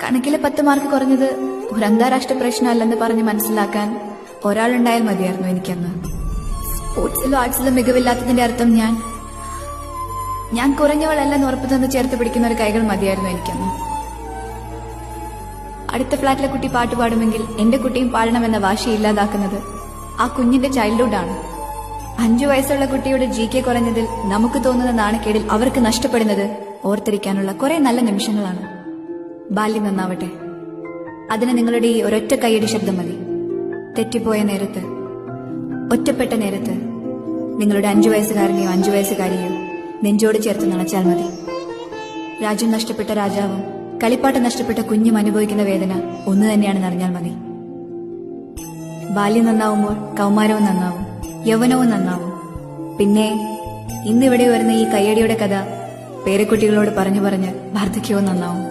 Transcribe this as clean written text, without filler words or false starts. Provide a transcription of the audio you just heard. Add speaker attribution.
Speaker 1: കണക്കിലെ 10 mark കുറഞ്ഞത് ഒരു അന്താരാഷ്ട്ര പ്രശ്നമല്ലെന്ന് പറഞ്ഞ് മനസ്സിലാക്കാൻ ഒരാളുണ്ടായാൽ മതിയായിരുന്നു എനിക്കന്ന്. സ്പോർട്സിലോ ആർട്സിലോ മികവില്ലാത്തതിന്റെ അർത്ഥം ഞാൻ കുറഞ്ഞവളല്ലെന്ന് ഉറപ്പ് തന്ന് ചേർത്ത് പിടിക്കുന്ന ഒരു കൈകൾ മതിയായിരുന്നു എനിക്കന്ന്. അടുത്ത ഫ്ലാറ്റിലെ കുട്ടി പാട്ട് പാടുമെങ്കിൽ എന്റെ കുട്ടിയും പാടണമെന്ന വാശി ഇല്ലാതാക്കുന്നത് ആ കുഞ്ഞിന്റെ ചൈൽഡ്ഹുഡാണ്. 5 വയസ്സുള്ള കുട്ടിയുടെ GK കുറഞ്ഞതിൽ നമുക്ക് തോന്നുന്ന നാണക്കേടിൽ അവർക്ക് നഷ്ടപ്പെടുന്നത് ഓർത്തിരിക്കാനുള്ള കുറെ നല്ല നിമിഷങ്ങളാണ്. ബാല്യം നന്നാവട്ടെ. അതിന് നിങ്ങളുടെ ഈ ഒരൊറ്റ കൈയടി ശബ്ദം മതി. തെറ്റിപ്പോയ നേരത്ത്, ഒറ്റപ്പെട്ട നേരത്ത് നിങ്ങളുടെ 5 വയസ്സുകാരനെയോ 5 വയസ്സുകാരിയോ നെഞ്ചോട് ചേർത്ത് നണച്ചാൽ മതി. രാജ്യം നഷ്ടപ്പെട്ട രാജാവും കളിപ്പാട്ട് നഷ്ടപ്പെട്ട കുഞ്ഞും അനുഭവിക്കുന്ന വേദന ഒന്നു തന്നെയാണെന്ന് അറിഞ്ഞാൽ മതി. ബാല്യം നന്നാവുമ്പോൾ കൗമാരവും നന്നാവും, യൗവനവും നന്നാവും. പിന്നെ ഇന്നിവിടെ വരുന്ന ഈ കയ്യടിയുടെ കഥ പേരക്കുട്ടികളോട് പറഞ്ഞു പറഞ്ഞ് വാർദ്ധക്യവും നന്നാവും.